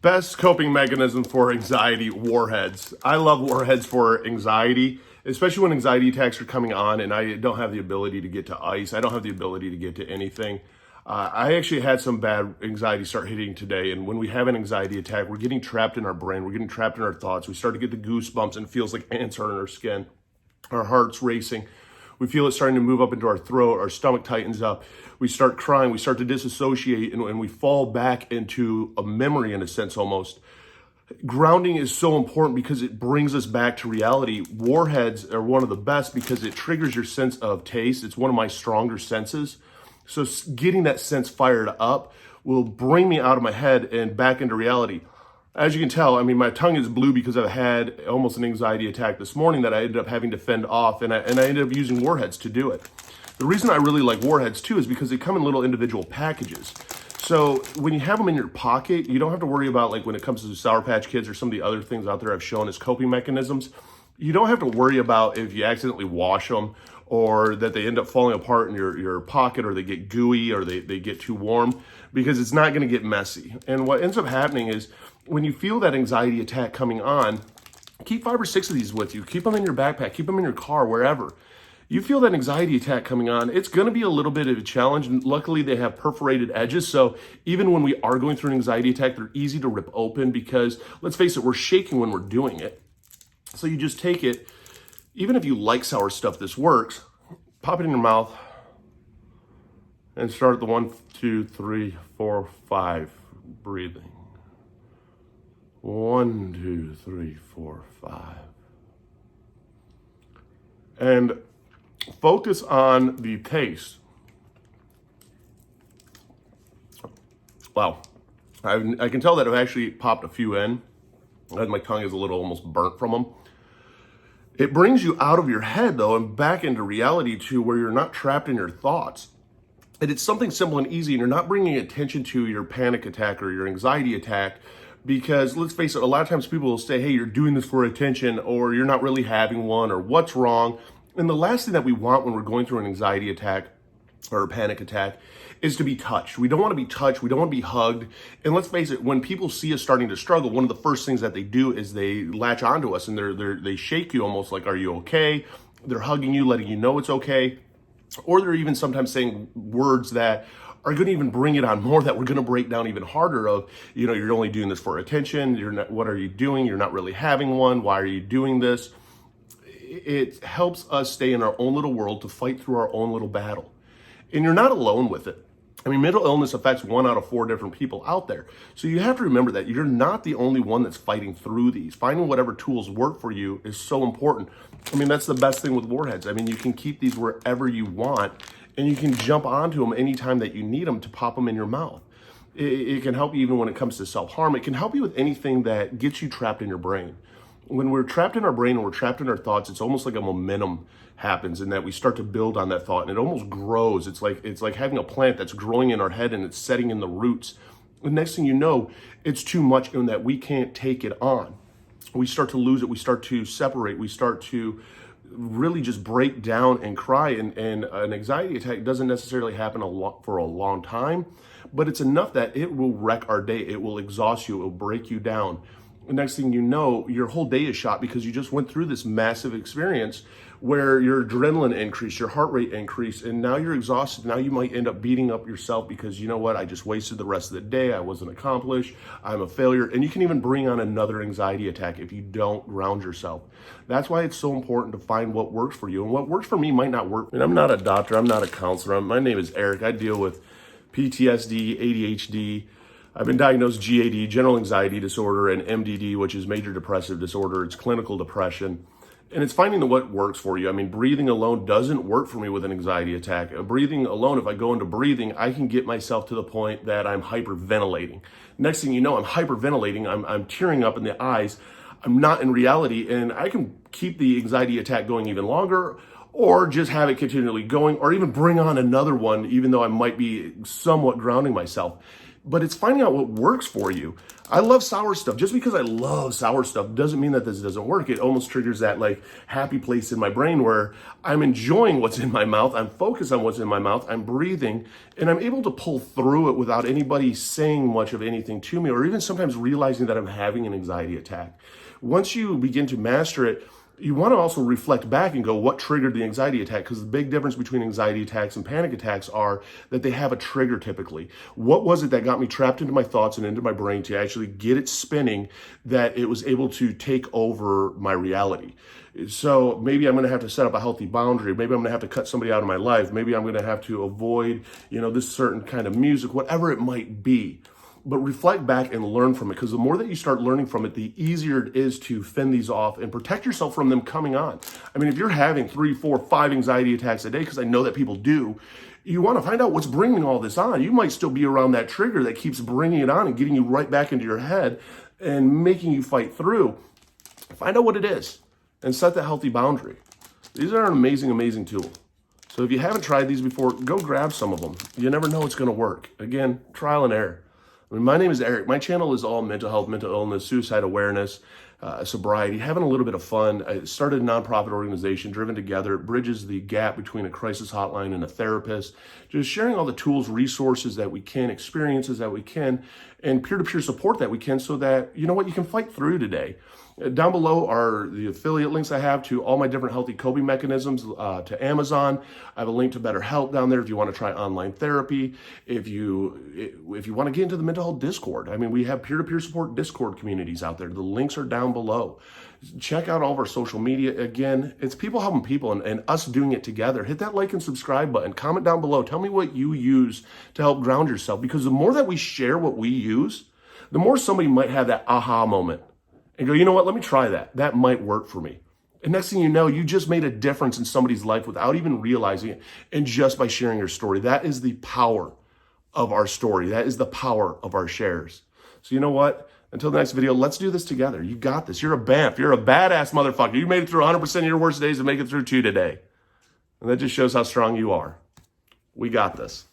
Best coping mechanism for anxiety, Warheads. I love Warheads for anxiety, especially when anxiety attacks are coming on and I don't have the ability to get to ice. I don't have the ability to get to anything. I actually had some bad anxiety start hitting today. And when we have an anxiety attack, we're getting trapped in our brain. We're getting trapped in our thoughts. We start to get the goosebumps and it feels like ants are in our skin. Our heart's racing. We feel it starting to move up into our throat. Our stomach tightens up. We start crying. We start to disassociate and we fall back into a memory in a sense almost. Grounding is so important because it brings us back to reality. Warheads are one of the best because it triggers your sense of taste. It's one of my stronger senses. So getting that sense fired up will bring me out of my head and back into reality. As you can tell, I mean, my tongue is blue because I've had almost an anxiety attack this morning that I ended up having to fend off, and I ended up using Warheads to do it. The reason I really like Warheads too is because they come in little individual packages. So when you have them in your pocket, you don't have to worry about, like when it comes to Sour Patch Kids or some of the other things out there I've shown as coping mechanisms, you don't have to worry about if you accidentally wash them or that they end up falling apart in your pocket or they get gooey or they get too warm, because it's not gonna get messy. And what ends up happening is when you feel that anxiety attack coming on, keep 5 or 6 of these with you. Keep them in your backpack, keep them in your car, wherever. You feel that anxiety attack coming on, it's gonna be a little bit of a challenge. And luckily they have perforated edges. So even when we are going through an anxiety attack, they're easy to rip open because let's face it, we're shaking when we're doing it. So you just take it, even if you like sour stuff, this works, pop it in your mouth and start at the 1, 2, 3, 4, 5 breathing. 1, 2, 3, 4, 5. And focus on the taste. Wow. I can tell that I've actually popped a few in. And my tongue is a little almost burnt from them. It brings you out of your head though and back into reality to where you're not trapped in your thoughts. And it's something simple and easy, and you're not bringing attention to your panic attack or your anxiety attack. Because let's face it, a lot of times people will say, hey, you're doing this for attention, or you're not really having one, or what's wrong? And the last thing that we want when we're going through an anxiety attack or a panic attack is to be touched. We don't want to be touched. We don't want to be hugged. And let's face it, when people see us starting to struggle, one of the first things that they do is they latch onto us and they shake you almost like, are you okay? They're hugging you, letting you know it's okay. Or they're even sometimes saying words that are going to even bring it on more, that we're going to break down even harder of, you know, you're only doing this for attention. You're not, what are you doing? You're not really having one. Why are you doing this? It helps us stay in our own little world to fight through our own little battle. And you're not alone with it. I mean, mental illness affects 1 out of 4 different people out there. So you have to remember that you're not the only one that's fighting through these. Finding whatever tools work for you is so important. I mean, that's the best thing with Warheads. I mean, you can keep these wherever you want, and you can jump onto them anytime that you need them to pop them in your mouth. It can help you even when it comes to self-harm. It can help you with anything that gets you trapped in your brain. When we're trapped in our brain and we're trapped in our thoughts, it's almost like a momentum happens in that we start to build on that thought and it almost grows. It's like having a plant that's growing in our head and it's setting in the roots. The next thing you know, it's too much in that we can't take it on. We start to lose it. We start to separate. We start to really just break down and cry. And an anxiety attack doesn't necessarily happen for a long time, but it's enough that it will wreck our day. It will exhaust you. It will break you down. The next thing you know, your whole day is shot because you just went through this massive experience where your adrenaline increased, your heart rate increased, and now you're exhausted. Now you might end up beating up yourself because, you know what, I just wasted the rest of the day. I wasn't accomplished. I'm a failure. And you can even bring on another anxiety attack if you don't ground yourself. That's why it's so important to find what works for you. And what works for me might not work. And I'm not a doctor. I'm not a counselor. My name is Eric. I deal with PTSD, ADHD. I've been diagnosed GAD, general anxiety disorder, and MDD, which is major depressive disorder. It's clinical depression. And it's finding what works for you. I mean, breathing alone doesn't work for me with an anxiety attack. Breathing alone, if I go into breathing, I can get myself to the point that I'm hyperventilating. Next thing you know, I'm hyperventilating. I'm tearing up in the eyes. I'm not in reality, and I can keep the anxiety attack going even longer, or just have it continually going, or even bring on another one, even though I might be somewhat grounding myself. but it's finding out what works for you. I love sour stuff. Just because I love sour stuff doesn't mean that this doesn't work. It almost triggers that like happy place in my brain where I'm enjoying what's in my mouth. I'm focused on what's in my mouth. I'm breathing, and I'm able to pull through it without anybody saying much of anything to me, or even sometimes realizing that I'm having an anxiety attack. Once you begin to master it, you want to also reflect back and go, what triggered the anxiety attack? Because the big difference between anxiety attacks and panic attacks are that they have a trigger typically. What was it that got me trapped into my thoughts and into my brain to actually get it spinning that it was able to take over my reality? So maybe I'm going to have to set up a healthy boundary. Maybe I'm going to have to cut somebody out of my life. Maybe I'm going to have to avoid, this certain kind of music, whatever it might be. But reflect back and learn from it, because the more that you start learning from it, the easier it is to fend these off and protect yourself from them coming on. I mean, if you're having 3, 4, 5 anxiety attacks a day, because I know that people do, you want to find out what's bringing all this on. You might still be around that trigger that keeps bringing it on and getting you right back into your head and making you fight through. Find out what it is and set that healthy boundary. These are an amazing, amazing tool. So if you haven't tried these before, go grab some of them. You never know it's going to work. Again, trial and error. My name is Eric. My channel is all mental health, mental illness, suicide awareness, sobriety, having a little bit of fun. I started a nonprofit organization, Driven Together. It bridges the gap between a crisis hotline and a therapist. Just sharing all the tools, resources that we can, experiences that we can, and peer-to-peer support that we can, so that, you can fight through today. Down below are the affiliate links I have to all my different healthy coping mechanisms, to Amazon. I have a link to BetterHelp down there if you want to try online therapy. If you want to get into the mental health Discord, I mean, we have peer-to-peer support Discord communities out there. The links are down below. Check out all of our social media. Again, it's people helping people and us doing it together. Hit that like and subscribe button. Comment down below. Tell me what you use to help ground yourself, because the more that we share what we use, the more somebody might have that aha moment and go, you know what, let me try that. That might work for me. And next thing you know, you just made a difference in somebody's life without even realizing it, and just by sharing your story. That is the power of our story. That is the power of our shares. So you know what? Until the next video, let's do this together. You got this. You're a BAMF. You're a badass motherfucker. You made it through 100% of your worst days and make it through 2 today. And that just shows how strong you are. We got this.